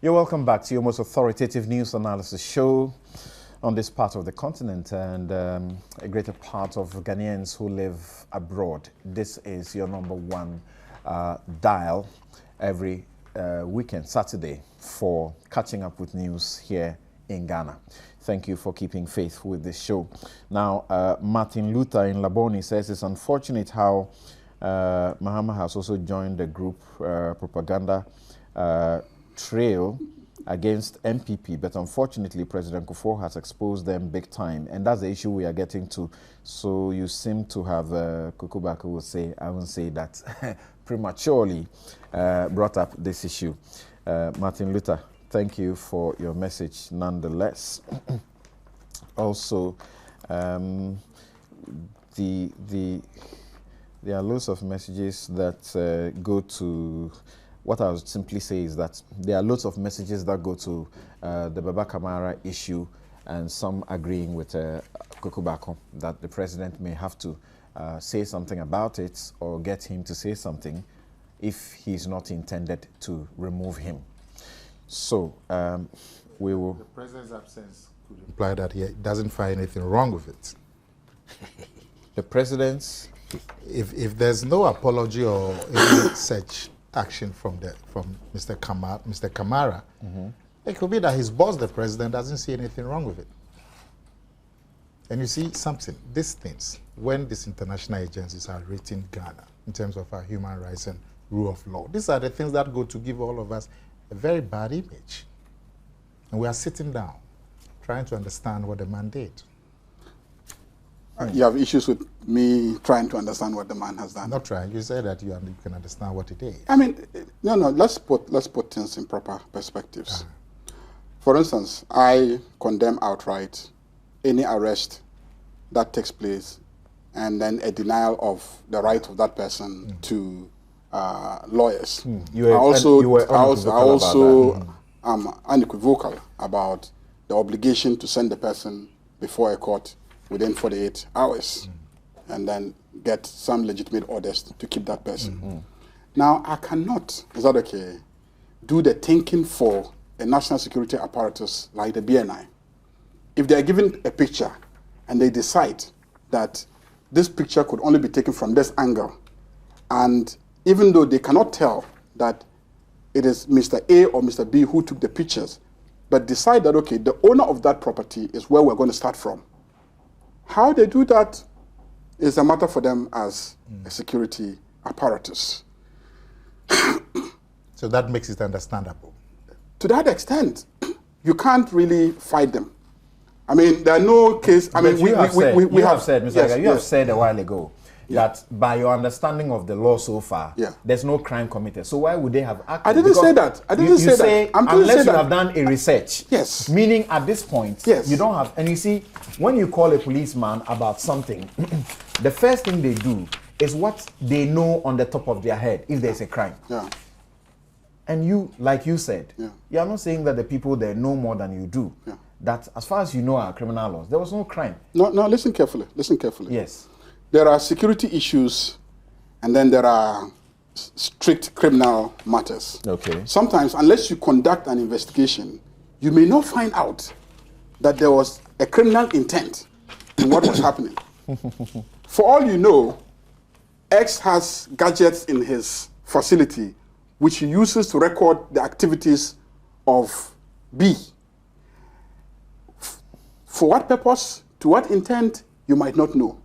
You're welcome back to your most authoritative news analysis show on this part of the continent and a greater part of Ghanaians who live abroad. This is your number one dial every weekend, Saturday, for catching up with news here in Ghana. Thank you for keeping faith with this show. Now, Martin Luther in Laboni says it's unfortunate how Mahama has also joined the group propaganda trail against MPP, but unfortunately President Kufour has exposed them big time, and that's the issue we are getting to. So you seem to have, Kukubaku will say, I won't say that, prematurely brought up this issue. Martin Luther, thank you for your message nonetheless. Also, there are loads of messages that go to, what I would simply say is that there are lots of messages that go to the Baba Kamara issue, and some agreeing with Kukubako that the president may have to say something about it or get him to say something if he's not intended to remove him. So we will... The president's absence could imply that he doesn't find anything wrong with it. The president's... If there's no apology or any such action from Mr. Kamara, it could be that his boss, the president, doesn't see anything wrong with it. And you see something, these things, when these international agencies are rating Ghana in terms of our human rights and rule of law, these are the things that go to give all of us a very bad image. And we are sitting down, trying to understand what the man did. You have issues with me trying to understand what the man has done. Not trying. You say that you can understand what he did. I mean, no. Let's put things in proper perspectives. For instance, I condemn outright any arrest that takes place, and then a denial of the right of that person to lawyers. I also am unequivocal about the obligation to send the person before a court within 48 hours, and then get some legitimate orders to keep that person. Now, I cannot, is that okay, do the thinking for a national security apparatus like the BNI. If they are given a picture and they decide that this picture could only be taken from this angle, and even though they cannot tell that it is Mr. A or Mr. B who took the pictures, but decide that, okay, the owner of that property is where we're going to start from. How they do that is a matter for them as a security apparatus. So that makes it understandable. To that extent, you can't really fight them. I mean, there are no case. I mean, you have said, Mr. Aga, you have said a while ago that by your understanding of the law so far, there's no crime committed. So why would they have acted? I didn't say that. I didn't say that. Unless you have done a research. Yes. Meaning at this point, you don't have. And you see, when you call a policeman about something, the first thing they do is what they know on the top of their head if there's a crime. Yeah. And you, like you said, you are not saying that the people there know more than you do. Yeah. That as far as you know our criminal laws, there was no crime. No, listen carefully. Listen carefully. Yes. There are security issues, and then there are strict criminal matters. Okay. Sometimes, unless you conduct an investigation, you may not find out that there was a criminal intent in what was happening. For all you know, X has gadgets in his facility which he uses to record the activities of B. For what purpose, to what intent, you might not know.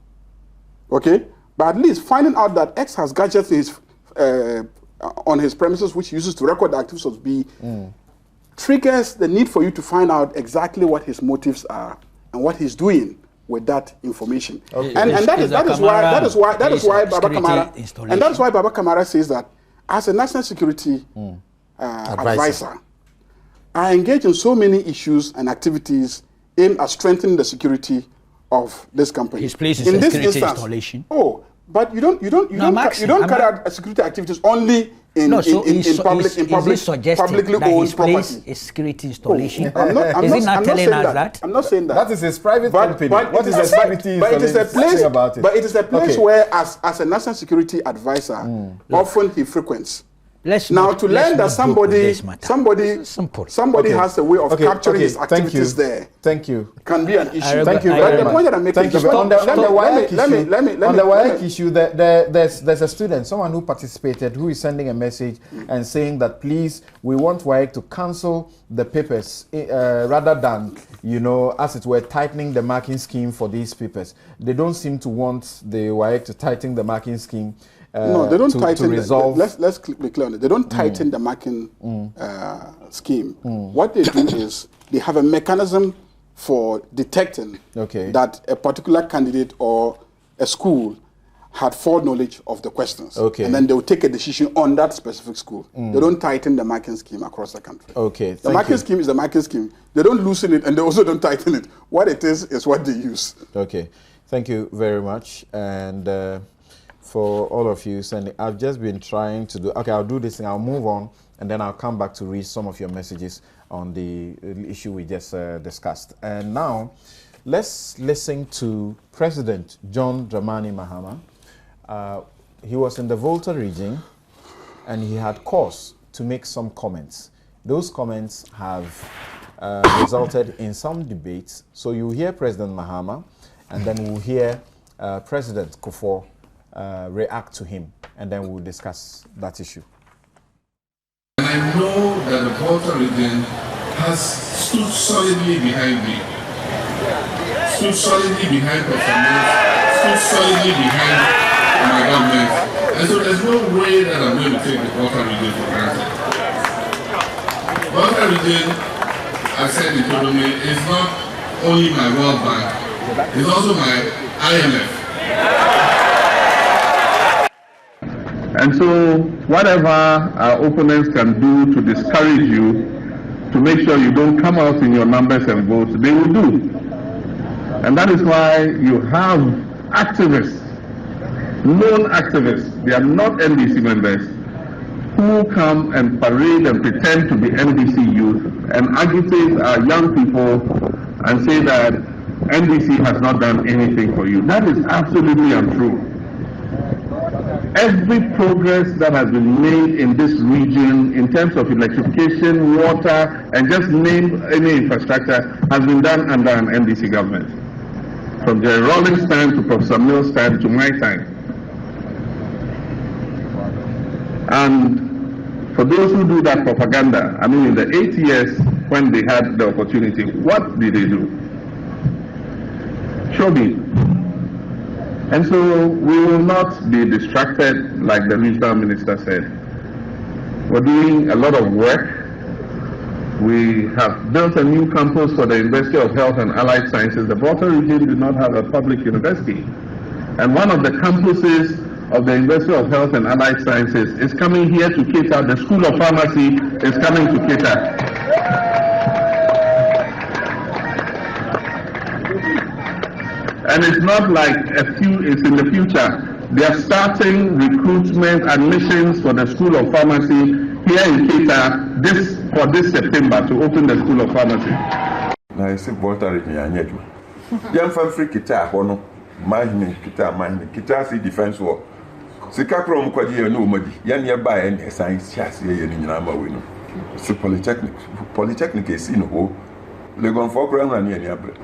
Okay? But at least finding out that X has gadgets in his, on his premises which he uses to record the activities of B triggers the need for you to find out exactly what his motives are and what he's doing with that information. Okay. And that is why Baba Kamara says that as a national security advisor, I engage in so many issues and activities aimed at strengthening the security of this company. His place is in this security installation. Oh, but you don't carry out security activities only in publicly owned property. Is security installation. I'm not telling us that. I'm not saying that. That is his private company. What is a security but it is a place about it. But it is a place where, as a national security advisor, often he frequents. Now to learn that somebody has a way of capturing his activities there. Thank you. Can be an issue. Thank you very much. The point that I'm making is on the WAEC issue, there's a student, someone who participated, who is sending a message and saying that please, we want WAEC to cancel the papers rather than, as it were, tightening the marking scheme for these papers. They don't seem to want the WAEC to tighten the marking scheme. No, they don't tighten. Resolve. Let's be clear on it. They don't tighten the marking scheme. What they do is they have a mechanism for detecting that a particular candidate or a school had foreknowledge of the questions. And then they will take a decision on that specific school. They don't tighten the marking scheme across the country. The marking scheme is the marking scheme. They don't loosen it and they also don't tighten it. What it is what they use. Okay. Thank you very much. And for all of you sending, I've just been trying to do, I'll do this thing, I'll move on, and then I'll come back to read some of your messages on the issue we just discussed. And now, let's listen to President John Dramani Mahama. He was in the Volta region, and he had cause to make some comments. Those comments have resulted in some debates. So you hear President Mahama, and then we'll hear President Kufour react to him, and then we'll discuss that issue. And I know that the Volta region has stood solidly behind me, stood solidly behind performance, stood solidly behind my government. And so there's no way that I'm going to take the Volta region for granted. Volta region, I said in Todomé, is not only my World Bank, it's also my IMF. And so whatever our opponents can do to discourage you, to make sure you don't come out in your numbers and vote, they will do. And that is why you have activists, known activists, they are not NDC members, who come and parade and pretend to be NDC youth and agitate our young people and say that NDC has not done anything for you. That is absolutely untrue. Every progress that has been made in this region in terms of electrification, water, and just name any infrastructure has been done under an NDC government. From Jerry Rawlings' time to Professor Mills' time to my time. And for those who do that propaganda, I mean in the 8 years when they had the opportunity, what did they do? Show me. And so we will not be distracted, like the regional minister said. We're doing a lot of work. We have built a new campus for the University of Health and Allied Sciences. The Volta region did not have a public university. And one of the campuses of the University of Health and Allied Sciences is coming here to cater. The School of Pharmacy is coming to cater. And it's not like it's in the future. They are starting recruitment admissions for the School of Pharmacy here in Keita for this September to open the School of Pharmacy. Now I say Volta region anyeju. Yam fan free Keita hono. Mahine Keita see defense war. Sika krom kwaji ye no madi. Yan ye ba en science chase ye ni nyina ma we no. So polytechnic is in ho. Legon for program na ni abre.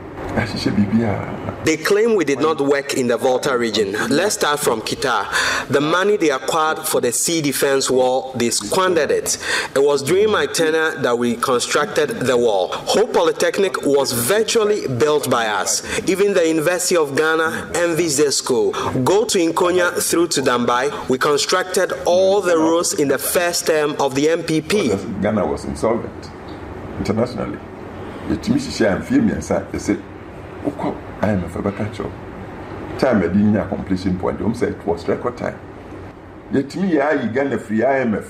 They claim we did not work in the Volta region. Let's start from Keita. The money they acquired for the sea defense wall, they squandered it. It was during my tenure that we constructed the wall. Hope Polytechnic was virtually built by us. Even the University of Ghana envies their school. Go to Nkonya through to Dambai. We constructed all the roads in the first term of the MPP. Ghana was insolvent internationally. The Timishia and Fimian they said, I am a Fabakacho. Time I didn't completion point. Said it was record time. Yet me, I got a free IMF.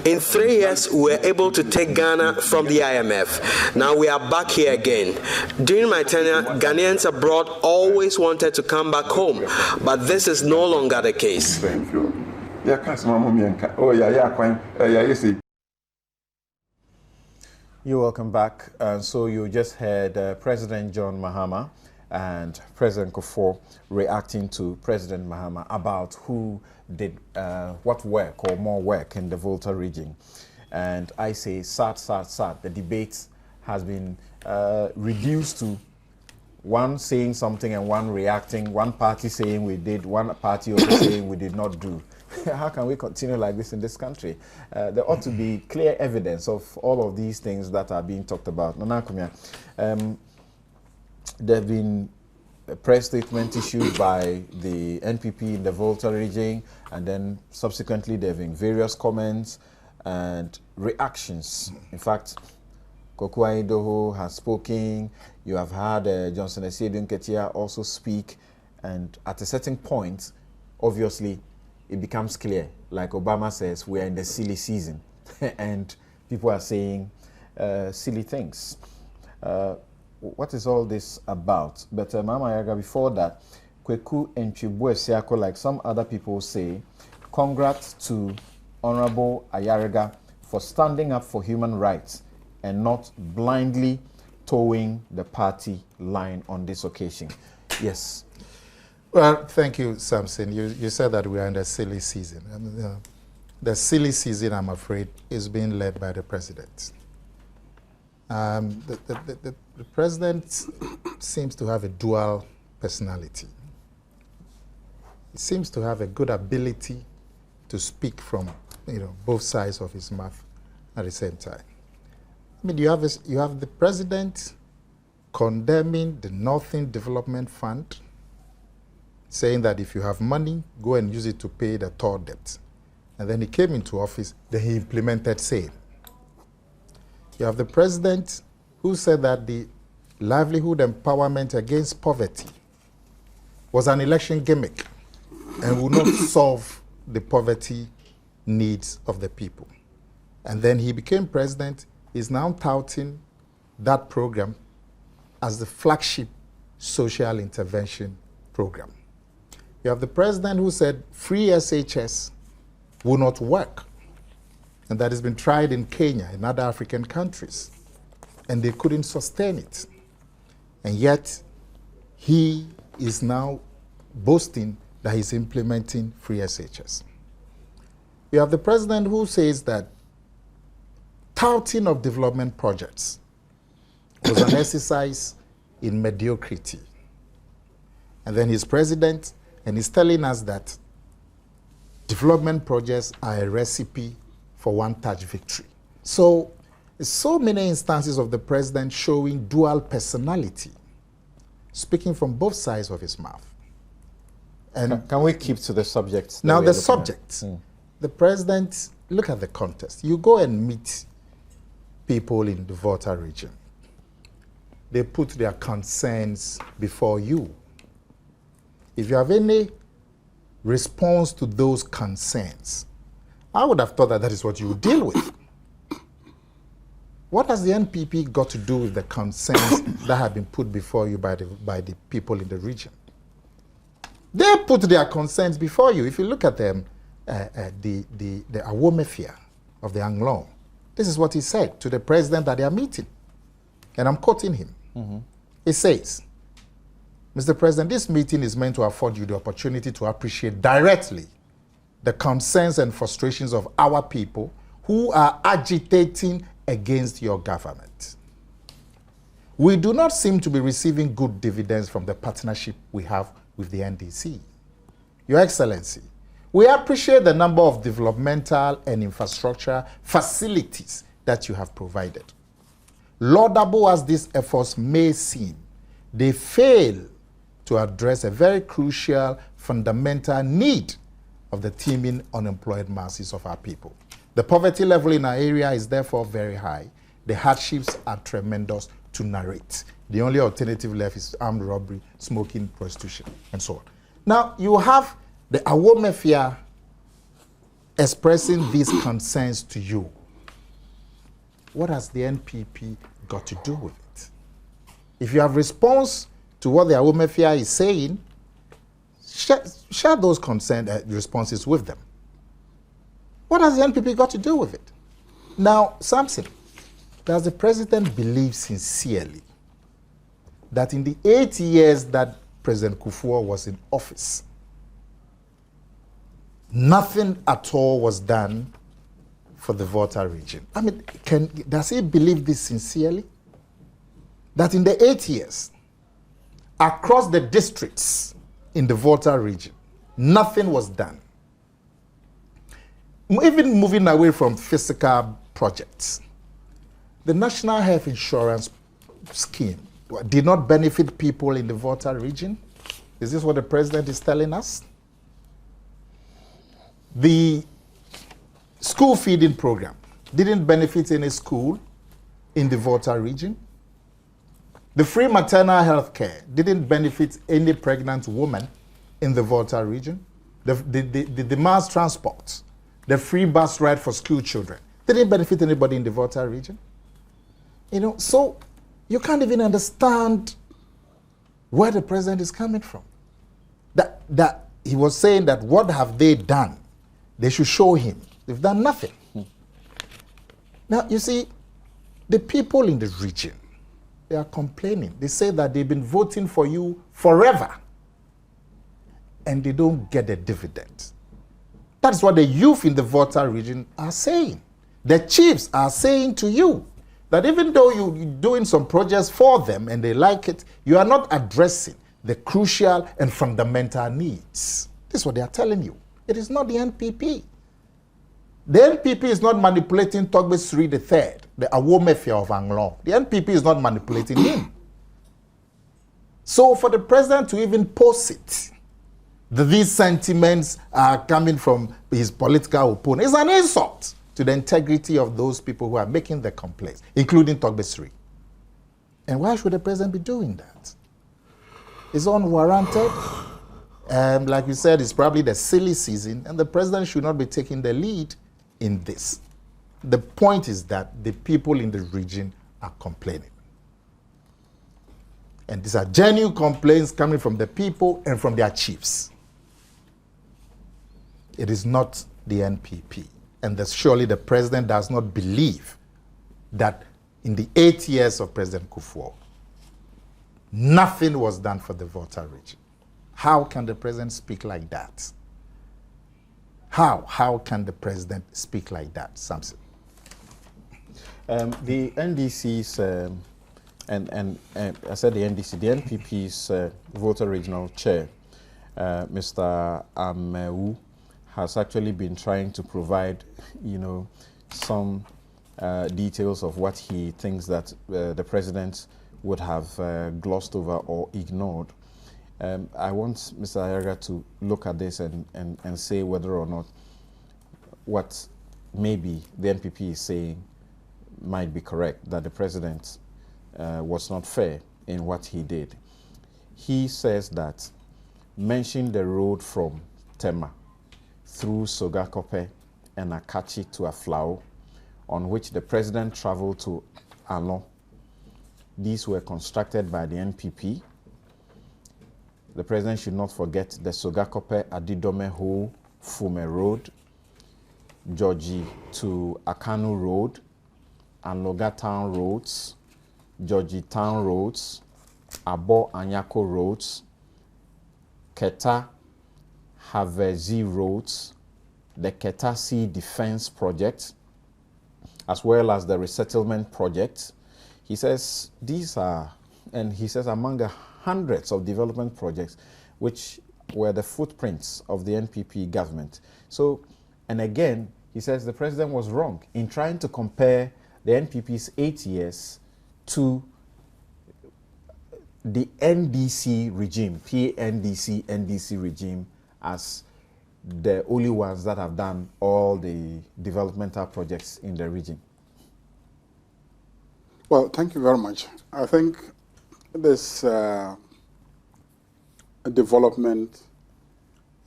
In 3 years, we were able to take Ghana from the IMF. Now we are back here again. During my tenure, Ghanaians abroad always wanted to come back home, but this is no longer the case. You're welcome back. So you just heard President John Mahama and President Kufour reacting to President Mahama about who did what work or more work in the Volta region. And I say, sad. The debate has been reduced to one saying something and one reacting, one party saying we did, one party also saying we did not do. How can we continue like this in this country? There ought to be clear evidence of all of these things that are being talked about. Nana Kumia, there have been a press statement issued by the NPP in the Volta region, and then subsequently there have been various comments and reactions. In fact, Kokua Idoho has spoken. You have had Johnson Esiedu Nketia also speak, and at a certain point, obviously, it becomes clear, like Obama says, we are in the silly season, and people are saying silly things. What is all this about? But Mama Yaga, before that, Kweku Enchibwe Siako, like some other people say, congrats to Honorable Ayariga for standing up for human rights and not blindly towing the party line on this occasion. Yes. Well, thank you, Samson. You said that we are in the silly season. The silly season, I'm afraid, is being led by the president. The president seems to have a dual personality. He seems to have a good ability to speak from both sides of his mouth at the same time. I mean, you have the president condemning the Northern Development Fund, saying that if you have money, go and use it to pay the toll debt. And then he came into office, then he implemented same. You have the president who said that the livelihood empowerment against poverty was an election gimmick and will not solve the poverty needs of the people. And then he became president, is now touting that program as the flagship social intervention program. You have the president who said free SHS will not work, and that has been tried in Kenya and other African countries, and they couldn't sustain it. And yet, he is now boasting that he's implementing free SHS. You have the president who says that touting of development projects was an exercise in mediocrity. And then he's president, and he's telling us that development projects are a recipe for one-touch victory. So many instances of the president showing dual personality, speaking from both sides of his mouth. And can we keep to the subject? Now the subject, the president, look at the context. You go and meet people in the Volta region. They put their concerns before you. If you have any response to those concerns, I would have thought that that is what you would deal with. What has the NPP got to do with the concerns that have been put before you by the people in the region? They put their concerns before you. If you look at them, the Awomefia of the Anglong, this is what he said to the president that they are meeting. And I'm quoting him. He says, Mr. President, this meeting is meant to afford you the opportunity to appreciate directly the concerns and frustrations of our people who are agitating against your government. We do not seem to be receiving good dividends from the partnership we have with the NDC. Your Excellency, we appreciate the number of developmental and infrastructure facilities that you have provided. Laudable as these efforts may seem, they fail to address a very crucial, fundamental need of the teeming unemployed masses of our people. The poverty level in our area is therefore very high. The hardships are tremendous to narrate. The only alternative left is armed robbery, smoking, prostitution, and so on. Now, you have the Awomefia expressing these concerns to you. What has the NPP got to do with it? If you have response to what the Awomefia is saying, share those responses with them. What has the NPP got to do with it? Now, Samson, does the president believe sincerely that in the 8 years that President Kufour was in office, nothing at all was done for the Volta region. I mean, does he believe this sincerely? That in the 8 years, across the districts in the Volta region, nothing was done. Even moving away from physical projects, the National Health Insurance Scheme did not benefit people in the Volta region. Is this what the president is telling us? The school feeding program didn't benefit any school in the Volta region. The free maternal health care didn't benefit any pregnant woman in the Volta region. The mass transport, the free bus ride for school children, didn't benefit anybody in the Volta region. You know, so you can't even understand where the president is coming from. That he was saying that what have they done? They should show him. They've done nothing. Now, you see, the people in the region, they are complaining. They say that they've been voting for you forever, and they don't get a dividend. That's what the youth in the Volta region are saying. The chiefs are saying to you that even though you're doing some projects for them and they like it, you are not addressing the crucial and fundamental needs. This is what they are telling you. It is not the NPP. The NPP is not manipulating Togbe Sri III, the Awomefia of Anglong. The NPP is not manipulating him. So for the president to even post it, that these sentiments are coming from his political opponent, is an insult to the integrity of those people who are making the complaints, including Togbe Sri. And why should the president be doing that? It's unwarranted. Like you said, it's probably the silly season, and the president should not be taking the lead in this. The point is that the people in the region are complaining. And these are genuine complaints coming from the people and from their chiefs. It is not the NPP. And surely the president does not believe that in the 8 years of President Kufour, nothing was done for the Volta region. How can the president speak like that? How can the president speak like that, Samson? The NDC's, and I said the NDC, the NPP's Volta Regional Chair, Mr. Amewu, has actually been trying to provide, some details of what he thinks that the president would have glossed over or ignored. I want Mr. Ayaga to look at this and say whether or not what maybe the NPP is saying might be correct, that the president was not fair in what he did. He says that mention the road from Tema through Sogakope and Akachi to Aflao, on which the president traveled to Alon. These were constructed by the NPP. The president should not forget the Sogakope Adidome Ho Fume Road, Georgie to Akanu Road, and Loga Town Roads, Georgie Town Roads, Abo Anyako Roads, Keta Havezi Roads, the Keta Sea Defense Project, as well as the Resettlement Project. He says these are, and he says among the hundreds of development projects which were the footprints of the NPP government. So, and again, he says the president was wrong in trying to compare the NPP's 8 years to the NDC regime, PNDC, NDC regime, as the only ones that have done all the developmental projects in the region. Well, thank you very much. I think this development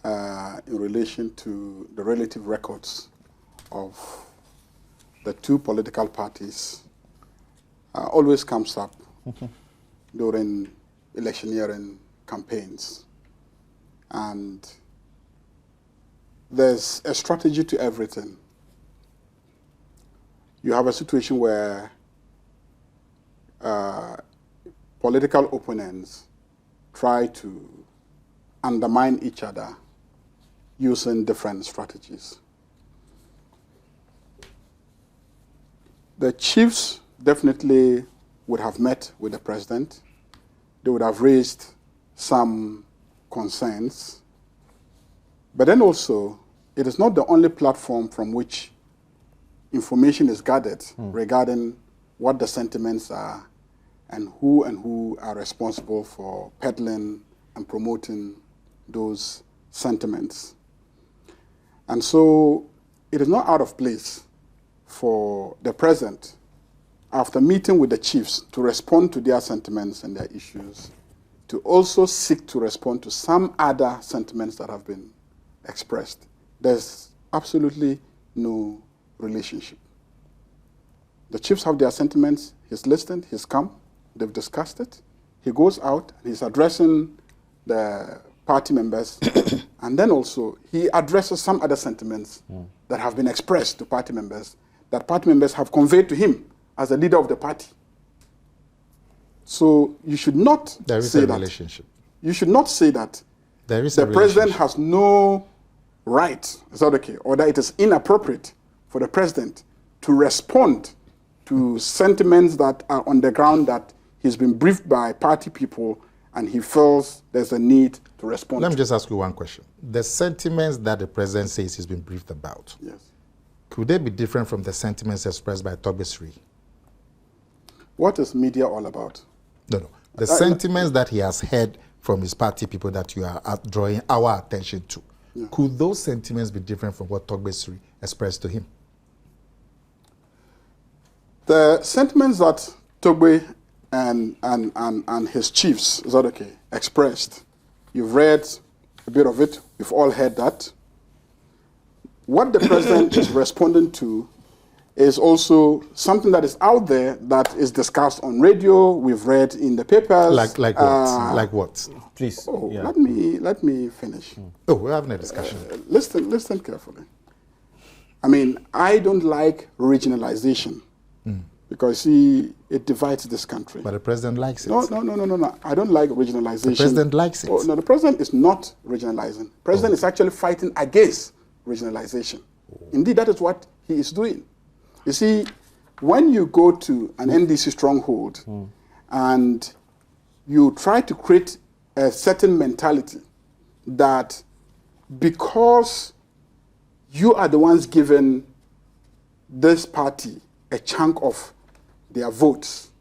in relation to the relative records of the two political parties always comes up during electioneering campaigns. And there's a strategy to everything. You have a situation where political opponents try to undermine each other using different strategies. The chiefs definitely would have met with the president. They would have raised some concerns. But then also, it is not the only platform from which information is gathered regarding what the sentiments are and who are responsible for peddling and promoting those sentiments. And so it is not out of place for the president, after meeting with the chiefs, to respond to their sentiments and their issues, to also seek to respond to some other sentiments that have been expressed. There's absolutely no relationship. The chiefs have their sentiments, he's listened, he's come, they've discussed it. He goes out, and he's addressing the party members, and then also he addresses some other sentiments that have been expressed to party members, that party members have conveyed to him as the leader of the party. So you should not say that. There is a relationship. You should not say that There is the a president has no right, is that okay, or that it is inappropriate for the president to respond to sentiments that are on the ground, that he's been briefed by party people and he feels there's a need to respond. Let me just ask you one question. The sentiments that the president says he's been briefed about, Yes. could they be different from the sentiments expressed by Togbesri? What is media all about? No. The sentiments that he has heard from his party people that you are drawing our attention to, could those sentiments be different from what Togbesri expressed to him? The sentiments that Togbe and his chiefs, is that okay, expressed, you've read a bit of it, we've all heard that. What the president is responding to is also something that is out there that is discussed on radio, we've read in the papers. Like what? Like what? Please. Oh, yeah. let me finish. Oh, we're having a discussion. Listen carefully. I mean, I don't like regionalization because, see, it divides this country. But the president likes it. No. I don't like regionalization. The president likes it. Oh, no, the president is not regionalizing. The president is actually fighting against regionalization. Indeed, that is what he is doing. You see, when you go to an NDC stronghold and you try to create a certain mentality that because you are the ones giving this party a chunk of their votes,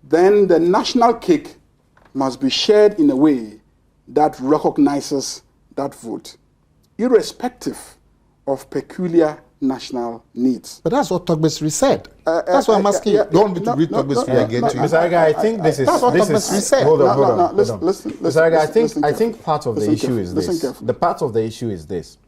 then the national cake must be shared in a way that recognizes that vote, irrespective of peculiar national needs. But that's what Togbesri said. That's what I'm asking. You don't want me to read Togbesri again to you. Mr. Aga, I think this is... That's what Togbesri said. Hold on. Listen, Mr. Aga, I think part of the issue is this. Carefully. The part of the issue is this,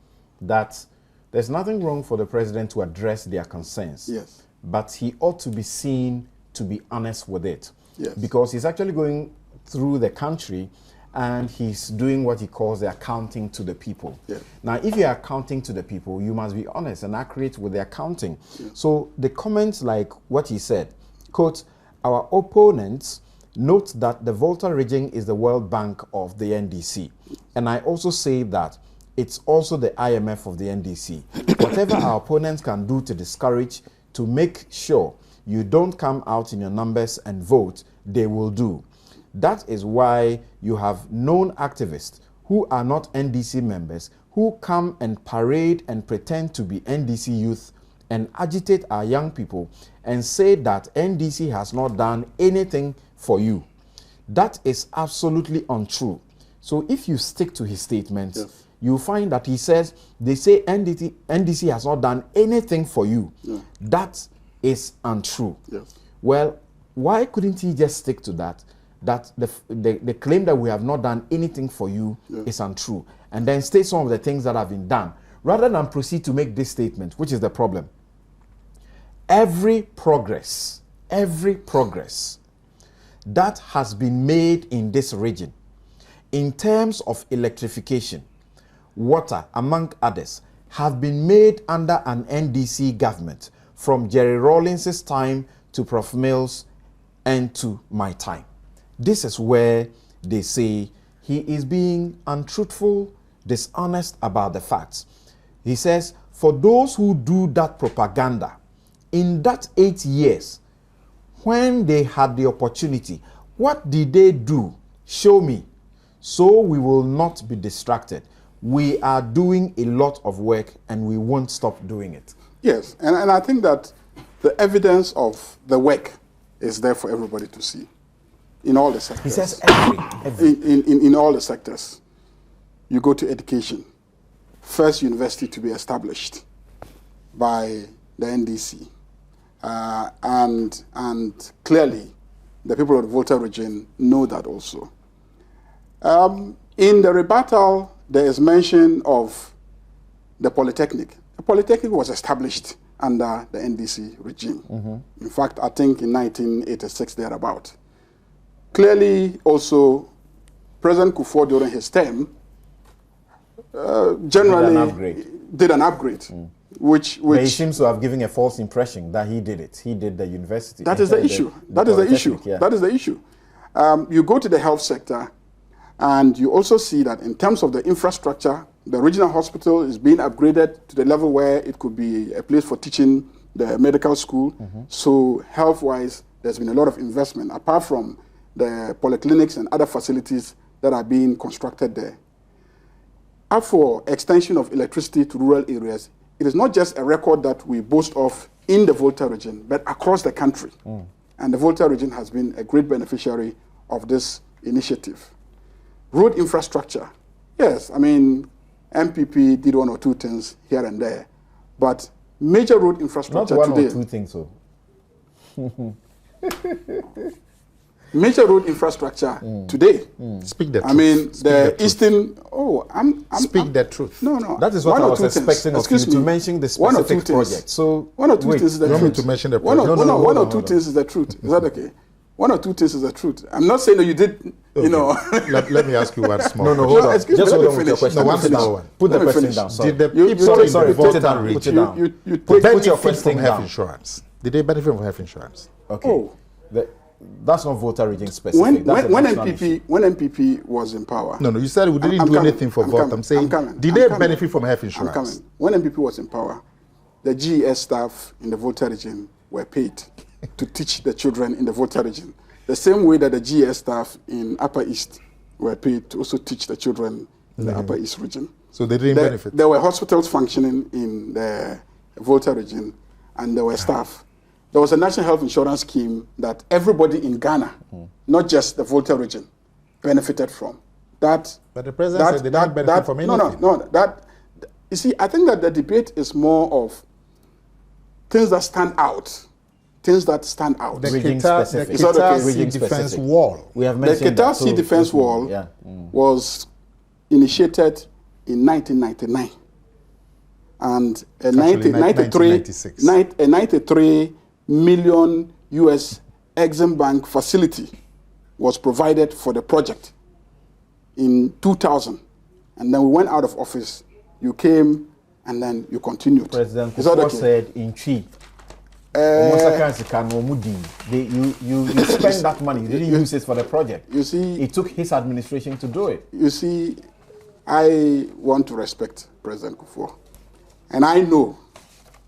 that there's nothing wrong for the president to address their concerns. Yes. But he ought to be seen to be honest with it. Yes. Because he's actually going through the country and he's doing what he calls the accounting to the people. Yeah. Now, if you are accounting to the people, you must be honest and accurate with the accounting. Yeah. So the comments like what he said, quote, our opponents note that the Volta region is the World Bank of the NDC. And I also say that it's also the IMF of the NDC. Whatever our opponents can do to discourage, to make sure you don't come out in your numbers and vote, they will do. That is why you have known activists who are not NDC members who come and parade and pretend to be NDC youth and agitate our young people and say that NDC has not done anything for you. That is absolutely untrue. So if you stick to his statements, yes, you find that he says, they say NDC has not done anything for you. Yeah. That is untrue. Yes. Well, why couldn't he just stick to that? That the claim that we have not done anything for you is untrue, and then state some of the things that have been done, rather than proceed to make this statement, which is the problem. Every progress that has been made in this region, in terms of electrification, water, among others, have been made under an NDC government from Jerry Rawlings's time to Prof. Mills and to my time. This is where they say he is being untruthful, dishonest about the facts. He says, for those who do that propaganda, in that 8 years, when they had the opportunity, what did they do? Show me. So we will not be distracted. We are doing a lot of work and we won't stop doing it. Yes, and I think that the evidence of the work is there for everybody to see in all the sectors. He says every. In all the sectors. You go to education. First university to be established by the NDC. And clearly, the people of the Volta region know that also. In the rebuttal, there is mention of the Polytechnic. The Polytechnic was established under the NDC regime. In fact, I think in 1986, thereabout. Clearly, also, President Kufour during his term generally did an upgrade. Which he seems to have given a false impression that he did it. He did the university. That is the issue. That is the issue. That is the issue. You go to the health sector, and you also see that in terms of the infrastructure, the regional hospital is being upgraded to the level where it could be a place for teaching the medical school. So health-wise, there's been a lot of investment, apart from the polyclinics and other facilities that are being constructed there. As for extension of electricity to rural areas, it is not just a record that we boast of in the Volta region, but across the country. And the Volta region has been a great beneficiary of this initiative. Road infrastructure, yes, I mean, MPP did one or two things here and there, but major road infrastructure today. Not one or two things, so. Major road infrastructure today. Speak the truth. I mean, the eastern. Speak the truth. No. That is what I was expecting of you to mention the specific project. So one or two things is the truth. You want me to mention the project? One or two things is the truth. Is that okay? One or two things is the truth. I'm not saying that you did. Okay. You know. let me ask you one small. No, hold on. Just hold on with your question. No, one small one. Put the question down. Did the people in the Volta region put your question from health insurance? Did they benefit from health insurance? Okay. That's not Volta region specific. When MPP was in power. No, you said we didn't do anything for Volta. I'm saying, did they benefit from health insurance? I'm coming. When MPP was in power, the GES staff in the Volta region were paid to teach the children in the Volta region. The same way that the GES staff in Upper East were paid to also teach the children in the Upper East region. So they didn't benefit? There were hospitals functioning in the Volta region, and there were staff. There was a national health insurance scheme that everybody in Ghana, not just the Volta region, benefited from. But the president said they didn't benefit from anything. No. You see, I think that the debate is more of things that stand out. Things that stand out. The Qatar Sea Defense Wall. We have mentioned the Qatar Sea Defense Wall was initiated in 1999. And a 93 million US Exim Bank facility was provided for the project in 2000. And then we went out of office. You came and then you continued. President Kufour said in Chi, you spend that money, you didn't use it for the project. You see, it took his administration to do it. You see, I want to respect President Kufour. And I know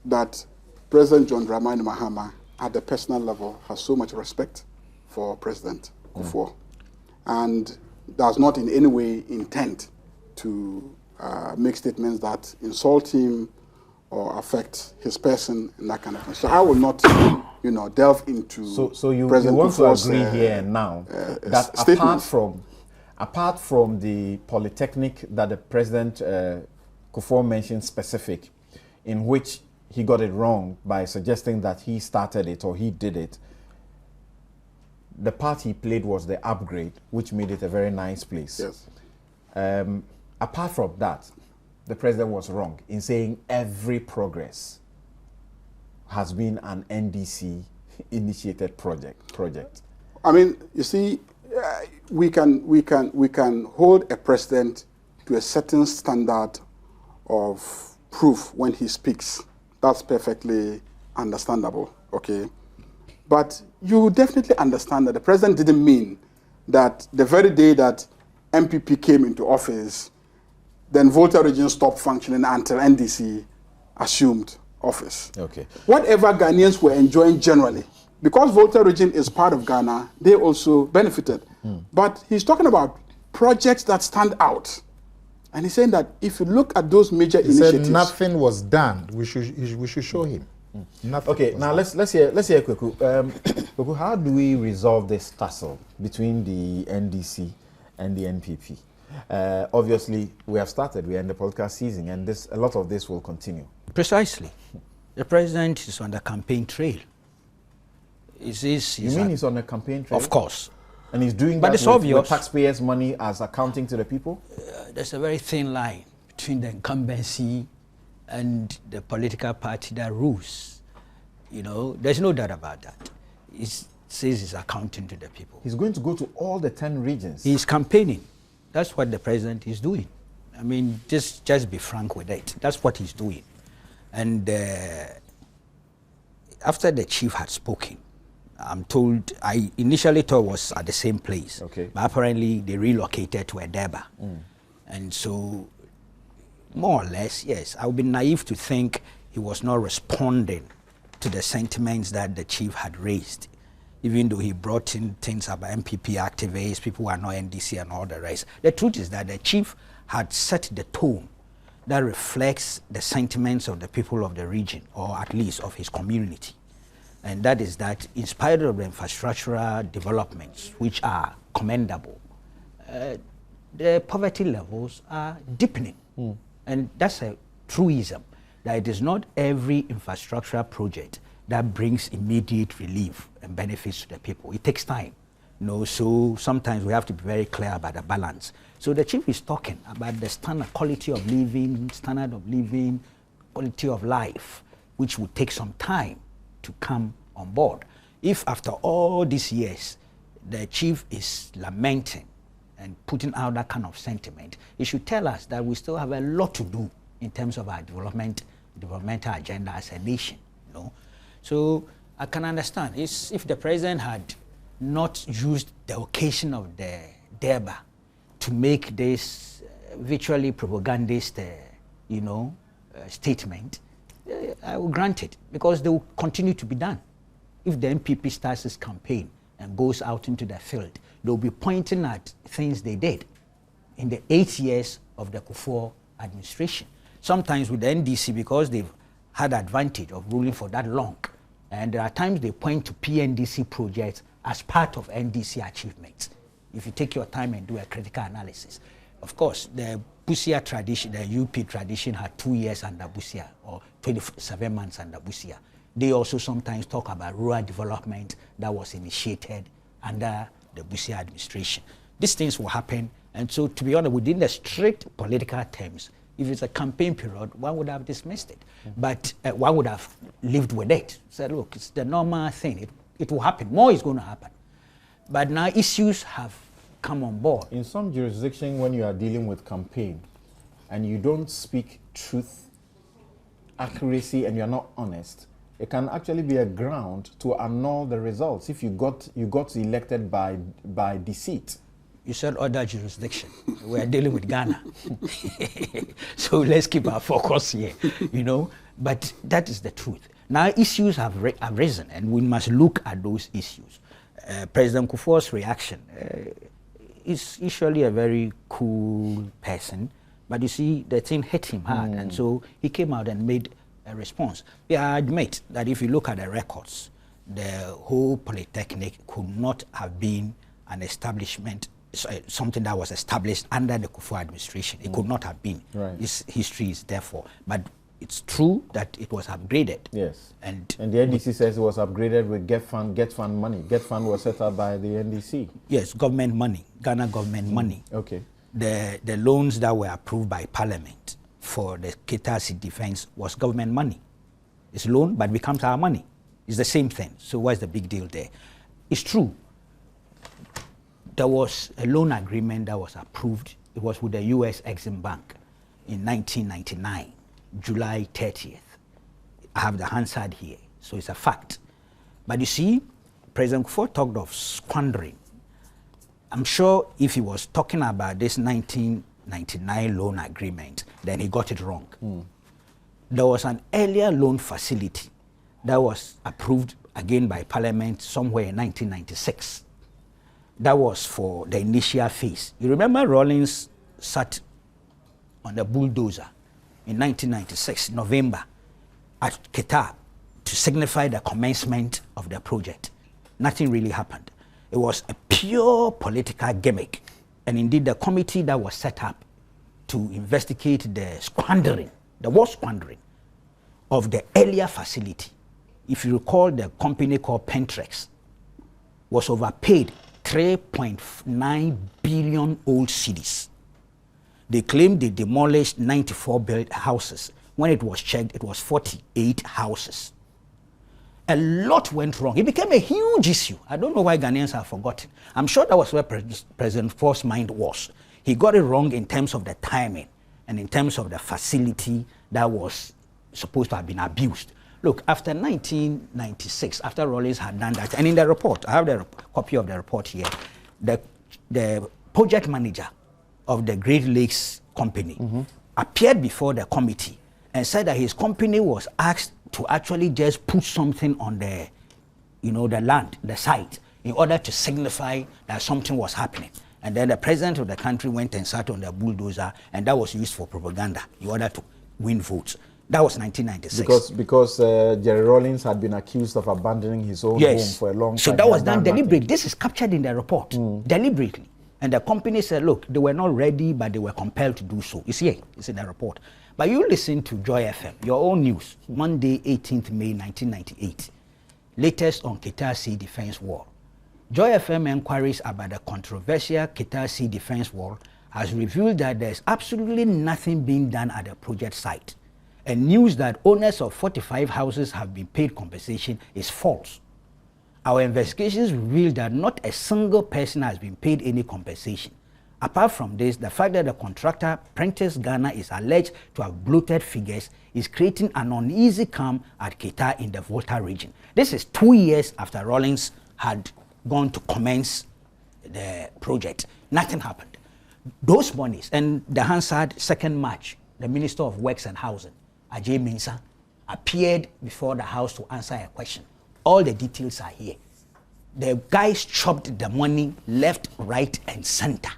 that President John Dramani Mahama, at the personal level, has so much respect for President Kufour, and does not in any way intend to make statements that insult him or affect his person and that kind of thing. So I will not, delve into. So you President want Kufour's, to agree here and now that apart from the Polytechnic that the President Kufour mentioned specific, in which he got it wrong by suggesting that he started it or he did it, the part he played was the upgrade, which made it a very nice place. Yes. Apart from that, the president was wrong in saying every progress has been an NDC-initiated project. I mean, you see, we can hold a president to a certain standard of proof when he speaks. That's perfectly understandable, okay? But you definitely understand that the president didn't mean that the very day that MPP came into office, then Volta region stopped functioning until NDC assumed office. Okay. Whatever Ghanaians were enjoying generally, because Volta region is part of Ghana, they also benefited. But he's talking about projects that stand out. And he's saying that if you look at those major initiatives, said nothing was done. We should show him. Nothing. Okay, now let's hear Kweku. Kweku, how do we resolve this tussle between the NDC and the NPP? Obviously, we have started. We are in the podcast season, and a lot of this will continue. Precisely. The president is on the campaign trail. You mean he's on a campaign trail? Of course. And he's doing But that it's with obvious. taxpayers' money as accounting to the people? There's a very thin line between the incumbency and the political party that rules. You know, there's no doubt about that. He says he's accounting to the people. He's going to go to all the 10 regions. He's campaigning. That's what the president is doing. I mean, just be frank with it. That's what he's doing. And after the chief had spoken, I'm told, I initially thought it was at the same place. Okay. But apparently they relocated to Edeba. And so, more or less, yes, I would be naive to think he was not responding to the sentiments that the chief had raised, even though he brought in things about MPP activists, people who are not NDC and all the rest. The truth is that the chief had set the tone that reflects the sentiments of the people of the region, or at least of his community. And that is that in spite of the infrastructural developments, which are commendable, the poverty levels are deepening. And that's a truism, that it is not every infrastructural project that brings immediate relief and benefits to the people. It takes time. You know, so sometimes we have to be very clear about the balance. So the chief is talking about the standard quality of living, quality of life, which would take some time to come on board. If after all these years, the chief is lamenting and putting out that kind of sentiment, it should tell us that we still have a lot to do in terms of our developmental agenda as a nation. You know? So I can understand if the president had not used the occasion of the Durban to make this virtually propagandist, statement, I will grant it, because they will continue to be done. If the MPP starts its campaign and goes out into the field, they'll be pointing at things they did in the 8 years of the Kufour administration. Sometimes with the NDC, because they've had advantage of ruling for that long, and there are times they point to PNDC projects as part of NDC achievements. If you take your time and do a critical analysis. Of course, the Busia tradition, the UP tradition had 2 years under Busia, or 27 months under Busia. They also sometimes talk about rural development that was initiated under the Busia administration. These things will happen, and so to be honest, within the strict political terms, if it's a campaign period, one would have dismissed it. But one would have lived with it. Said, look, it's the normal thing. It will happen. More is going to happen. But now issues have come on board. In some jurisdiction, when you are dealing with campaign and you don't speak truth, accuracy, and you're not honest, it can actually be a ground to annul the results if you got elected by deceit. You said other jurisdiction. We are dealing with Ghana. So let's keep our focus here, you know. But that is the truth. Now issues have risen, and we must look at those issues. President Kufour's reaction is usually a very cool person, but you see, the thing hit him hard, and so he came out and made a response. Yeah, I admit that if you look at the records, the whole polytechnic could not have been an establishment, something that was established under the Kufour administration. It could not have been. Right. This history is therefore, but it's true that it was upgraded. Yes. And the NDC says it was upgraded with Get Fund money. Get Fund was set up by the NDC. Yes, government money, Ghana government money. Okay. The loans that were approved by Parliament for the Kitasi defense was government money. It's loan, but becomes our money. It's the same thing. So what's the big deal there? It's true. There was a loan agreement that was approved. It was with the U.S. Exim Bank in 1999, July 30th. I have the Hansard here, so it's a fact. But you see, President Kufour talked of squandering I'm sure if he was talking about this 1999 loan agreement, then he got it wrong. There was an earlier loan facility that was approved again by Parliament somewhere in 1996. That was for the initial phase. You remember Rawlings sat on the bulldozer in 1996, November, at Qatar to signify the commencement of the project. Nothing really happened. It was a pure political gimmick. And indeed, the committee that was set up to investigate the squandering, the war squandering of the earlier facility, if you recall, the company called Pentrex was overpaid 3.9 billion old cedis. They claimed they demolished 94 built houses. When it was checked, it was 48 houses. A lot went wrong. It became a huge issue. I don't know why Ghanaians have forgotten. I'm sure that was where President Ford's mind was. He got it wrong in terms of the timing and in terms of the facility that was supposed to have been abused. Look, after 1996, after Rawlings had done that, and in the report, I have the copy of the report here, the project manager of the Great Lakes Company appeared before the committee and said that his company was asked to actually just put something on the, the land, the site, in order to signify that something was happening. And then the president of the country went and sat on the bulldozer, and that was used for propaganda in order to win votes. That was 1996. Because Jerry Rawlings had been accused of abandoning his own home for a long time. So that was done deliberately. This is captured in the report, deliberately. And the company said, look, they were not ready, but they were compelled to do so. It's here, it's in the report. But you listen to Joy FM, your own news, Monday, 18th May, 1998. Latest on Qatar Sea Defense Wall. Joy FM inquiries about the controversial Qatar Sea Defense Wall has revealed that there's absolutely nothing being done at the project site. And news that owners of 45 houses have been paid compensation is false. Our investigations reveal that not a single person has been paid any compensation. Apart from this, the fact that the contractor, Prentice Ghana, is alleged to have bloated figures is creating an uneasy calm at Qatar in the Volta region. This is 2 years after Rawlings had gone to commence the project. Nothing happened. Those monies, and the Hansard 2nd March, the Minister of Works and Housing, Ajay Mensah, appeared before the House to answer a question. All the details are here. The guys chopped the money left, right, and center.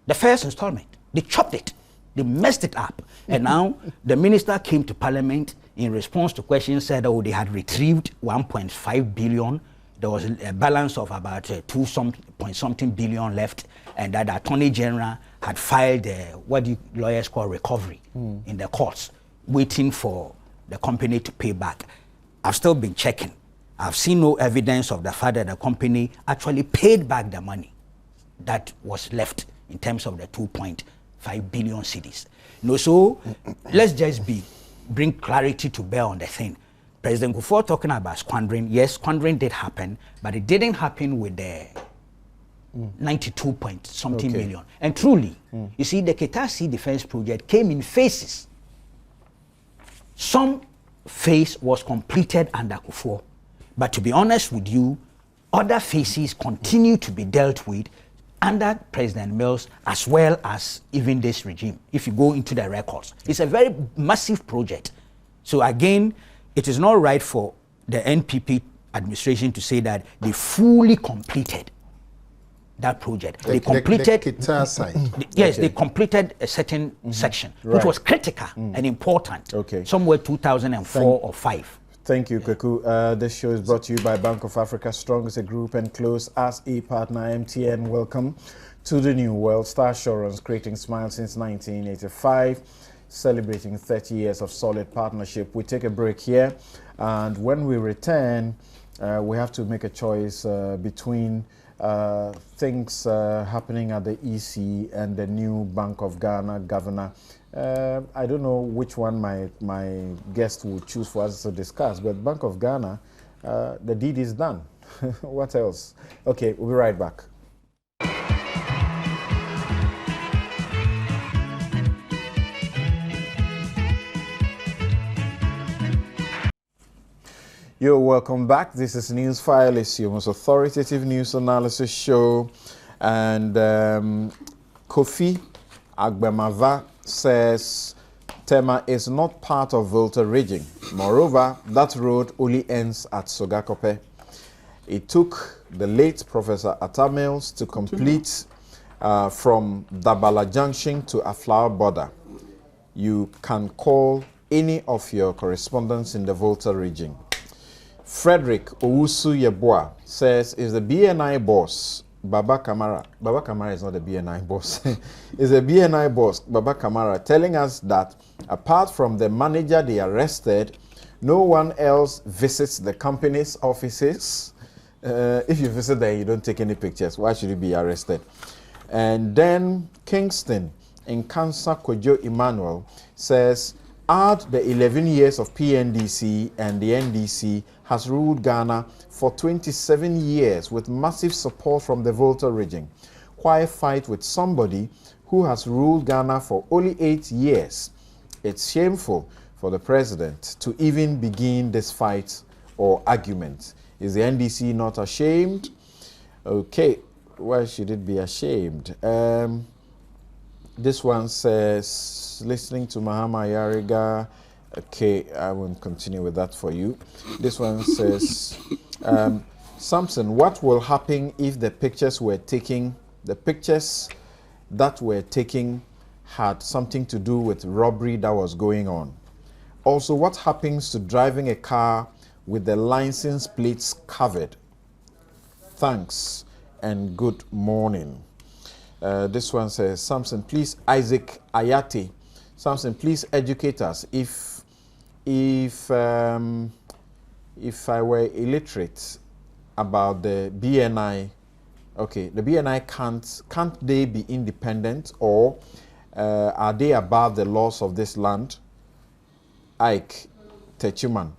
The first installment, they chopped it. They messed it up. And now the minister came to Parliament in response to questions, said, oh, they had retrieved 1.5 billion. There was a balance of about 2.something billion left, and that the Attorney General had filed what lawyers call recovery in the courts, waiting for the company to pay back. I've still been checking. I've seen no evidence of the fact that the company actually paid back the money that was left in terms of the 2.5 billion cedis. So let's just bring clarity to bear on the thing. President Kufour talking about squandering. Yes, squandering did happen, but it didn't happen with the 92 point something million. And truly, you see, the Qatar Sea Defense Project came in phases. Some phase was completed under Kufour, but to be honest with you, other phases continue to be dealt with under President Mills, as well as even this regime. If you go into the records, it's a very massive project. So again, it is not right for the NPP administration to say that they fully completed that project. They completed the Qatar site. Yes, they completed a certain section, which was critical and important. Somewhere 2004 or 5. Thank you, Kweku. This show is brought to you by Bank of Africa, strong as a group and close as a partner. MTN, welcome to the new world. Star Assurance, creating smiles since 1985, celebrating 30 years of solid partnership. We take a break here, and when we return, we have to make a choice between things happening at the EC and the new Bank of Ghana governor. I don't know which one my guest will choose for us to discuss, but Bank of Ghana, the deed is done. What else? Okay, we'll be right back. You're welcome back. This is Newsfile. It's your most authoritative news analysis show. And Kofi Agbemava says Tema is not part of Volta region. Moreover, that road only ends at Sogakope. It took the late Professor Atamils to complete from Dabala Junction to Aflawa border. You can call any of your correspondents in the Volta region. Frederick Owusu Yeboah says, is the BNI boss, Baba Kamara. Baba Kamara is not the BNI boss. Is the BNI boss, Baba Kamara, telling us that apart from the manager they arrested, no one else visits the company's offices. If you visit there, you don't take any pictures. Why should you be arrested? And then Kingston in Kansa Kojo Emmanuel says, add the 11 years of PNDC and the NDC has ruled Ghana for 27 years with massive support from the Volta region. Why fight with somebody who has ruled Ghana for only 8 years? It's shameful for the president to even begin this fight or argument. Is the NDC not ashamed? Okay, why should it be ashamed? This one says, listening to Mahama Yariga. Okay, I won't continue with that for you. This one says, Samson, what will happen if the pictures that were taken had something to do with robbery that was going on? Also, what happens to driving a car with the license plates covered? Thanks and good morning. This one says, Samson, please, Isaac Ayate. Samson, please educate us. If I were illiterate about the BNI, okay, the BNI can't they be independent, or are they above the laws of this land? Ike Techuman.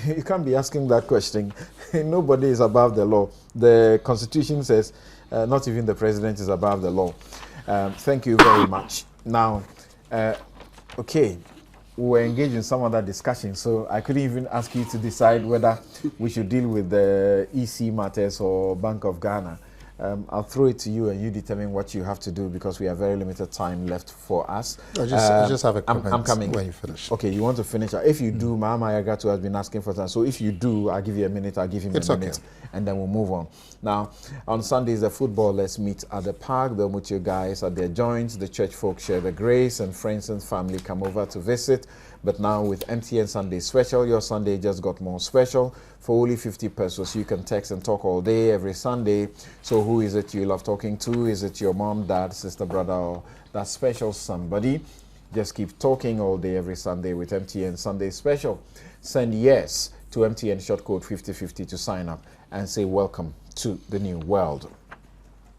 You can't be asking that question. Nobody is above the law. The Constitution says not even the president is above the law. Thank you very much. Now, okay, we were engaged in some other discussion, so I couldn't even ask you to decide whether we should deal with the EC matters or Bank of Ghana. I'll throw it to you and you determine what you have to do because we have very limited time left for us. I just have a comment. I'm coming. When you finish. Okay, you want to finish? If you do, Mahama Yagatu has been asking for time. So if you do, I'll give you a minute, I'll give him a minute, and then we'll move on. Now, on Sundays, the footballers meet at the park. They'll meet you guys at their joints. The church folk share the grace, and friends and family come over to visit. But now with MTN Sunday Special, your Sunday just got more special. For only 50 pesos, you can text and talk all day, every Sunday. So who is it you love talking to? Is it your mom, dad, sister, brother, or that special somebody? Just keep talking all day, every Sunday with MTN Sunday Special. Send yes to MTN short code 5050 to sign up and say welcome to the new world.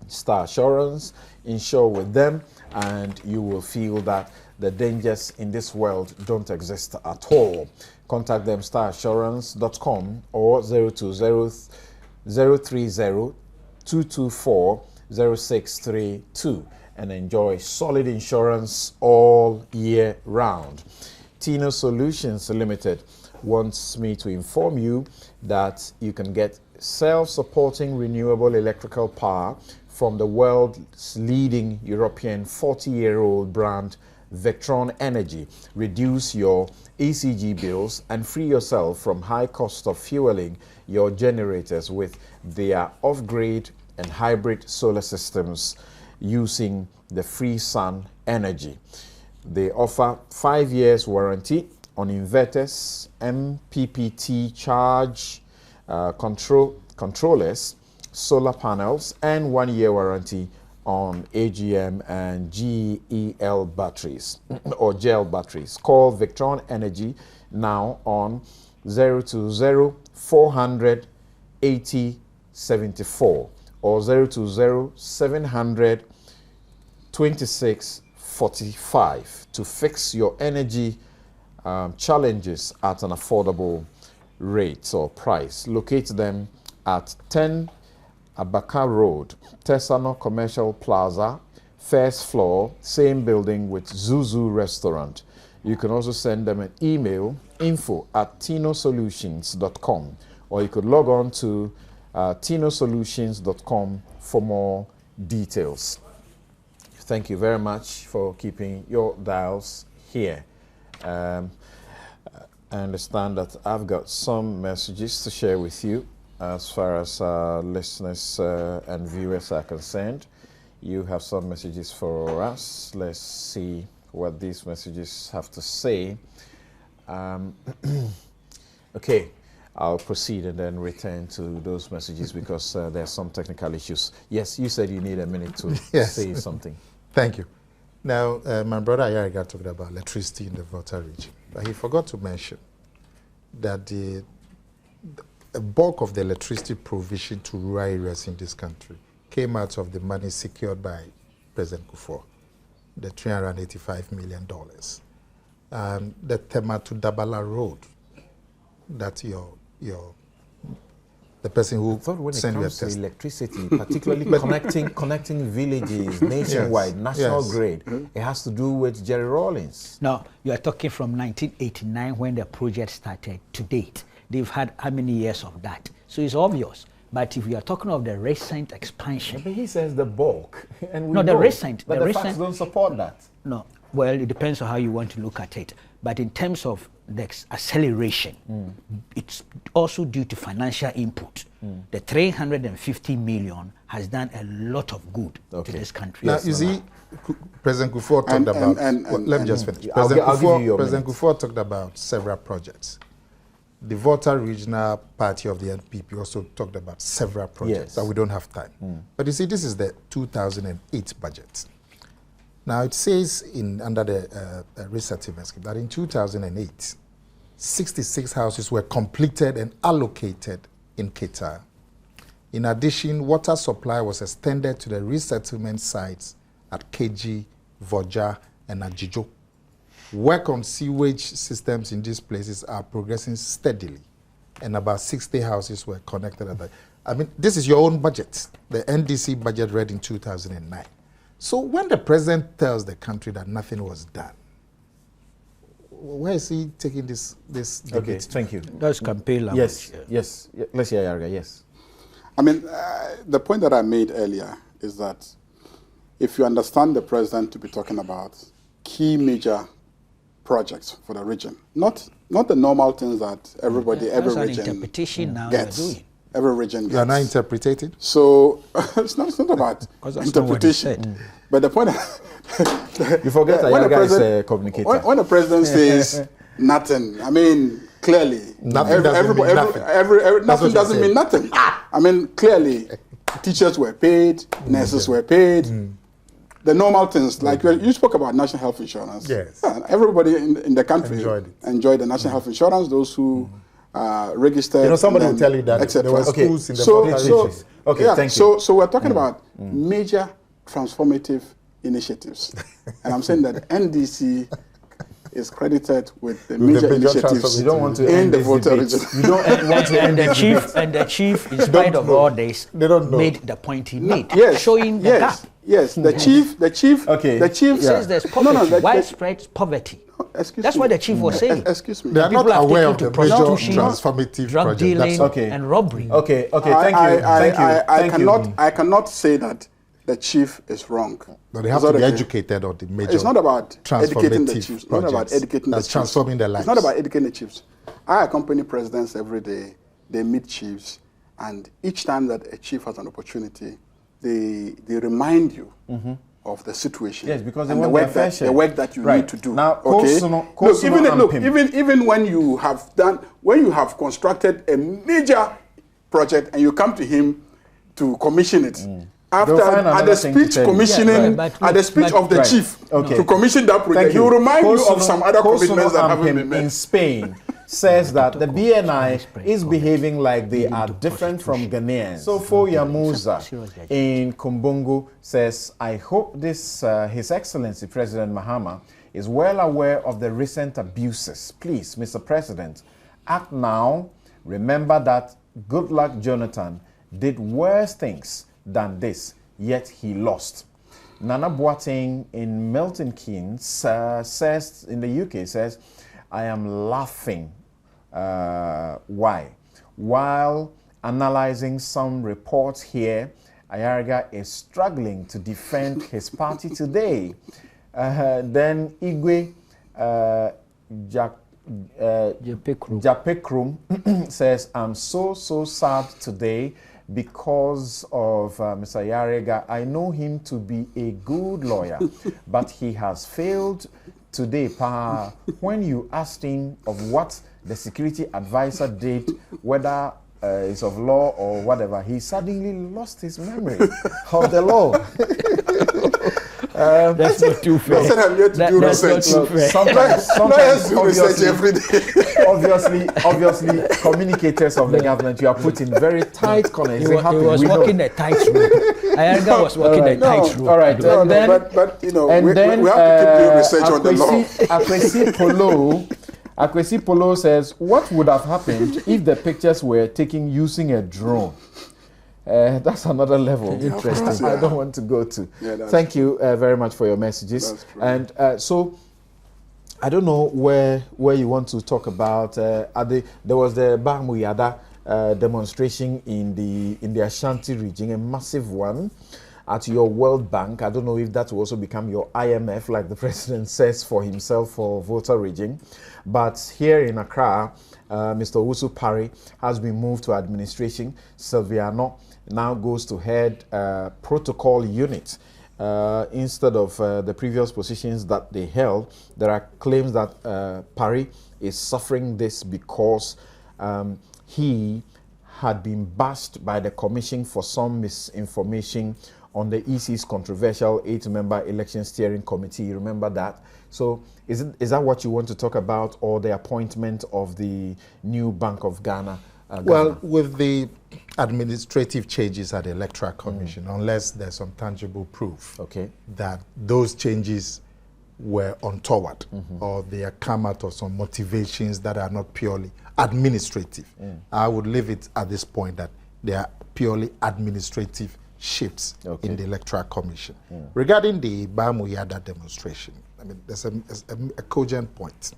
Star Assurance, insure with them, and you will feel that the dangers in this world don't exist at all. Contact them, starassurance.com or 020-030-224-0632, and enjoy solid insurance all year round. Tino Solutions Limited wants me to inform you that you can get self-supporting renewable electrical power from the world's leading European 40-year-old brand Vectron Energy. Reduce your ECG bills and free yourself from high cost of fueling your generators with their off-grid and hybrid solar systems using the free sun energy. They offer 5 years warranty on inverters, MPPT charge controllers, solar panels, and 1 year warranty on AGM and GEL batteries or gel batteries. Call Vectron Energy now on 020-400-8074 or 020-700-2645 to fix your energy challenges at an affordable rate or price. Locate them at 10 Abaka Road, Tesano Commercial Plaza, first floor, same building with Zuzu Restaurant. You can also send them an email, info@tinosolutions.com, or you could log on to tinosolutions.com for more details. Thank you very much for keeping your dials here. I understand that I've got some messages to share with you as far as listeners and viewers are concerned. You have some messages for us. Let's see what these messages have to say. Okay, I'll proceed and then return to those messages because there are some technical issues. Yes, you said you need a minute to say something. Thank you. Now, my brother Ayariga talked about electricity in the Volta region, but he forgot to mention that the bulk of the electricity provision to rural areas in this country came out of the money secured by President Kufour, the $385 million. The Tema to Dabala Road, that the person who sent you a test. Electricity, particularly connecting villages nationwide, national grid, it has to do with Jerry Rawlings. No, you are talking from 1989 when the project started to date. They've had how many years of that? So it's obvious. But if you are talking of the recent expansion, but he says the bulk, and we no, the recent, but the facts don't support that. No, well, it depends on how you want to look at it. But in terms of the acceleration, it's also due to financial input. The 350 million has done a lot of good to this country. Now, you see, President Kufour talked about, let me just finish. President Kufour talked about several projects. The Volta Regional Party of the NPP also talked about several projects that we don't have time. But you see, this is the 2008 budget. Now, it says under the resettlement scheme that in 2008, 66 houses were completed and allocated in Qatar. In addition, water supply was extended to the resettlement sites at KG, Voja, and Ajijo. Work on sewage systems in these places are progressing steadily, and about 60 houses were connected at that. I mean, this is your own budget, the NDC budget read in 2009. So when the president tells the country that nothing was done, where is he taking this debate? Okay, thank you. That's campaign language. Yes. Let's hear Yarga, yes. I mean, the point that I made earlier is that if you understand the president to be talking about key major projects for the region, not the normal things that every region interpretation now gets. doing. Every region gets. You are not interpreting? So it's not about interpretation. But the point you forget that Yaga is a communicator. When the president says nothing, I mean, clearly, nothing doesn't mean nothing. I mean, clearly, teachers were paid, nurses were paid, the normal things. Like you spoke about national health insurance. Yes. Everybody in the country enjoyed the national health insurance, those who registered. You know, somebody will tell you that there were schools in the public. Okay, thank you. So we're talking about major transformative initiatives. And I'm saying that NDC is credited with the major initiatives you don't want to in the Volta region. You don't want to end the chief. And the chief, in spite of all this, made the point he made, showing the gap. Yes, the chief says there's poverty, widespread poverty. That's what the chief was saying. Excuse me. They are not aware of the major transformative drug dealing, project. and robbery. Okay, thank you. I cannot say that the chief is wrong. But they have to be educated on the major. It's not about educating the chiefs. It's not about educating the chiefs. Transforming their lives. It's not about educating the chiefs. I accompany presidents every day. They meet chiefs, and each time that a chief has an opportunity, they remind you of the situation. Yes, because and the work that you need to do. Now, even when you have constructed a major project and you come to him to commission it. At the speech commissioning, at the speech of the chief to commission that project, he will remind you of some other commitments that haven't been made. In Spain says that the BNI is behaving like they are different from Ghanaians. So Foya Musa in Kumbungu says, I hope this His Excellency President Mahama is well aware of the recent abuses. Please, Mr. President, act now. Remember that Goodluck Jonathan did worse things than this, yet he lost. Nana Boateng in Milton Keynes says, in the UK, says, I am laughing. Why? While analyzing some reports here, Ayariga is struggling to defend his party today. Then Igwe Japekrum says, I'm so sad today because of Mr. Ayariga. I know him to be a good lawyer, but he has failed today. When you asked him of what the security advisor did, whether it's of law or whatever, he suddenly lost his memory of the law. That's not too fair. I said I'm here to do research. Sometimes do research every day. obviously, communicators of the government, you are put in very tight corners. He was walking a tightrope. Ayariga was walking a tightrope. All right, but you know, we have to keep doing research on the law. Akwesi Polo says, what would have happened if the pictures were taken using a drone? That's another level. Interesting. I don't want to go to. Thank you very much for your messages. And so, I don't know where you want to talk about. There was the Bahmuyada demonstration in the Ashanti region, a massive one at your World Bank. I don't know if that will also become your IMF, like the president says for himself for Volta region. But here in Accra, Mr. Owusu Parry has been moved to administration. Silviano now goes to head protocol unit. Instead of the previous positions that they held, there are claims that Parry is suffering this because he had been bashed by the commission for some misinformation on the EC's controversial 8-member election steering committee. You remember that? So is that what you want to talk about, or the appointment of the new Bank of Ghana? Well, with the administrative changes at the Electoral Commission, unless there's some tangible proof that those changes were untoward or they are come out of some motivations that are not purely administrative, I would leave it at this point that they are purely administrative shifts in the Electoral Commission. Regarding the Bahmuyada demonstration, I mean, there's a cogent point.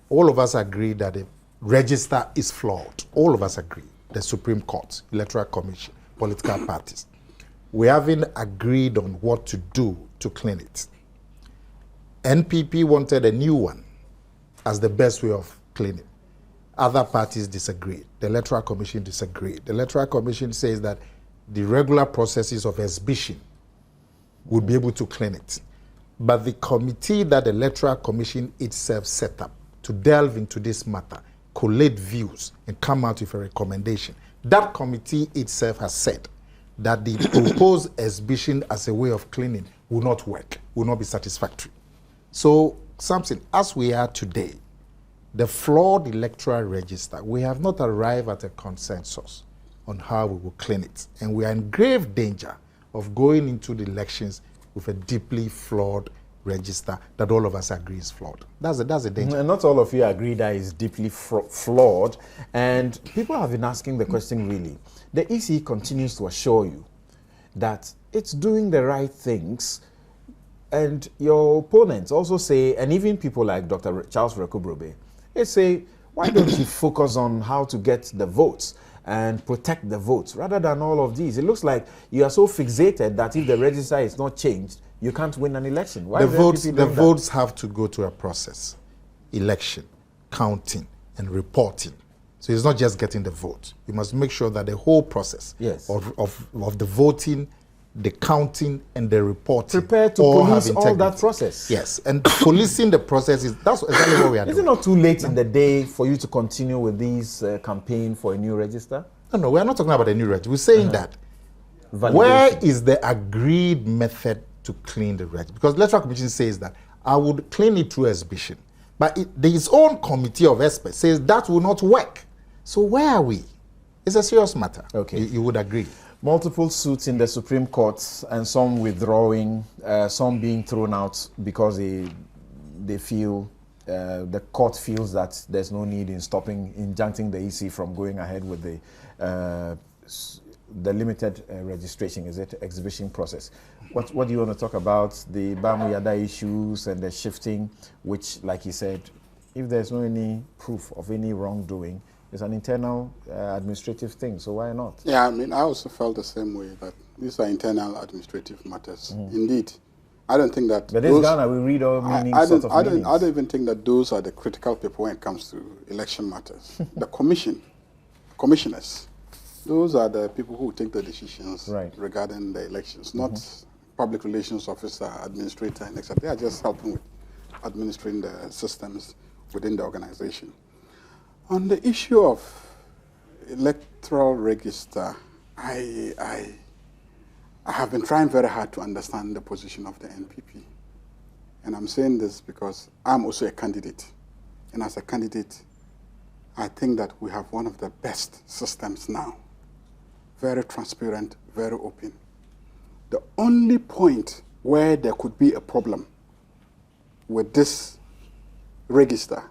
All of us agree that the register is flawed. All of us agree. The Supreme Court, Electoral Commission, political parties. We haven't agreed on what to do to clean it. NPP wanted a new one as the best way of cleaning. Other parties disagreed. The Electoral Commission disagreed. The Electoral Commission says that the regular processes of exhibition would be able to clean it. But the committee that the Electoral Commission itself set up to delve into this matter, collate views, and come out with a recommendation, that committee itself has said that the proposed exhibition as a way of cleaning will not work, will not be satisfactory. So, something, as we are today, the flawed electoral register, we have not arrived at a consensus on how we will clean it. And we are in grave danger of going into the elections with a deeply flawed register that all of us agree is flawed. That's a danger. And not all of you agree that is deeply flawed. And people have been asking the question, really. The EC continues to assure you that it's doing the right things. And your opponents also say, and even people like Dr. Charles Rekubrobe, they say, why don't you focus on how to get the votes and protect the votes rather than all of these? It looks like you are so fixated that if the register is not changed, you can't win an election. Why the votes have to go to a process. Election, counting, and reporting. So it's not just getting the vote. You must make sure that the whole process of the voting, the counting, and the reporting prepared to police all that process. Yes, and policing the process, that's exactly what we are doing. Is it not too late in the day for you to continue with this campaign for a new register? No, we are not talking about a new register. We're saying that where is the agreed method to clean the register? Because the Electoral Commission says that I would clean it through exhibition. But its own committee of experts says that will not work. So where are we? It's a serious matter. Okay. You would agree. Multiple suits in the Supreme Court and some withdrawing, some being thrown out because they feel, the court feels that there's no need in injuncting the EC from going ahead with the limited registration, is it, exhibition process. What do you want to talk about? The Bamuyada issues and the shifting, which, like you said, if there's no any proof of any wrongdoing, it's an internal administrative thing, so why not? Yeah, I mean, I also felt the same way, that these are internal administrative matters. Indeed. I don't think that... But this Ghana, we read all meanings, I don't even think that those are the critical people when it comes to election matters. The commissioners, those are the people who take the decisions regarding the elections, not public relations officer, administrator, and etc. They are just helping with administering the systems within the organization. On the issue of electoral register, I have been trying very hard to understand the position of the NPP. And I'm saying this because I'm also a candidate. And as a candidate, I think that we have one of the best systems now. Very transparent, very open. The only point where there could be a problem with this register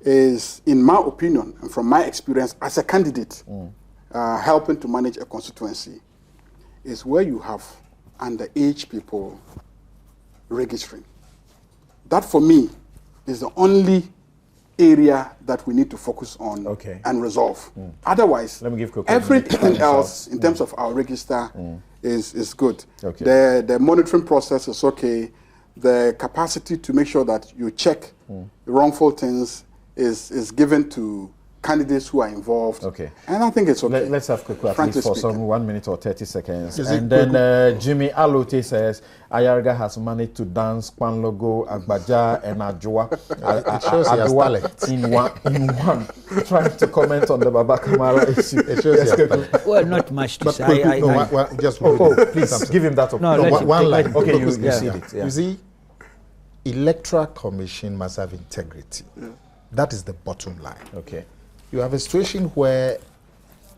is, in my opinion, and from my experience as a candidate, helping to manage a constituency, is where you have underage people registering. That, for me, is the only area that we need to focus on and resolve. Otherwise, everything else in terms of our register is good. The monitoring process is okay. The capacity to make sure that you check wrongful things is given to candidates who are involved. And I think it's okay. Let's have quick at least for some 1 minute or 30 seconds. And then Jimmy Alote says, Ayarga has managed to dance Kwan Logo, Agbaja, and Ajwa. It shows he has talent. In one. Trying to comment on the Baba Kamara issue. It shows well, not much to say. Please give him that opportunity. One line. Okay, you see it. You see, Electoral Commission must have integrity. That is the bottom line. You have a situation where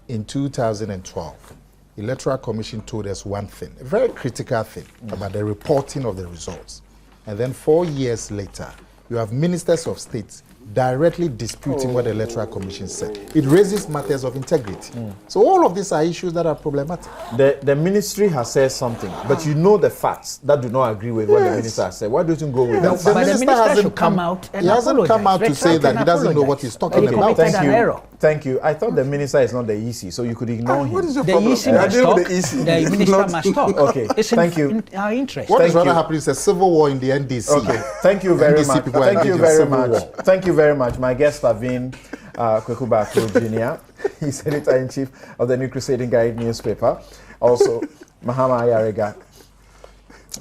in 2012, Electoral Commission told us one thing, a very critical thing about the reporting of the results. And then 4 years later, you have ministers of state directly disputing what the Electoral Commission said. It raises matters of integrity. So all of these are issues that are problematic. The ministry has said something, but you know the facts that do not agree with what the minister has said. Why don't you go with that? The minister hasn't come out and he hasn't come out to say that he doesn't know what he's talking about. Thank you. I thought the minister is not the EC, so you could ignore him. What is your problem? EC must talk. The minister must talk. Okay, thank you. In our interest. What is rather happening is a civil war in the NDC. Okay, thank you very much. Thank you very much. Thank you very much. My guests have been Kwekuba Jr. He's editor-in-chief of the New Crusading Guide newspaper. Also, Mahama Ayarega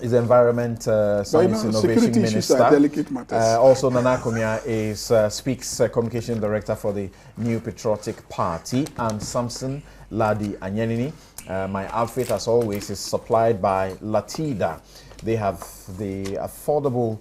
is Environment Science Innovation Minister. Also, Nana Komia is Speaks Communication Director for the New Patriotic Party, and Samson Ladi Anyenini. My outfit, as always, is supplied by Latida. They have the affordable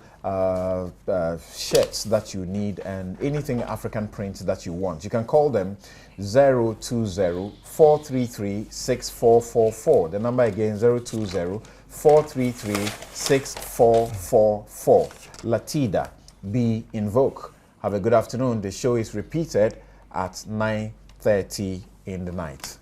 shirts that you need and anything African print that you want. You can call them 020-433-6444. The number again, 020-433-6444. Latida, be in vogue. Have a good afternoon. The show is repeated at 9:30 in the night.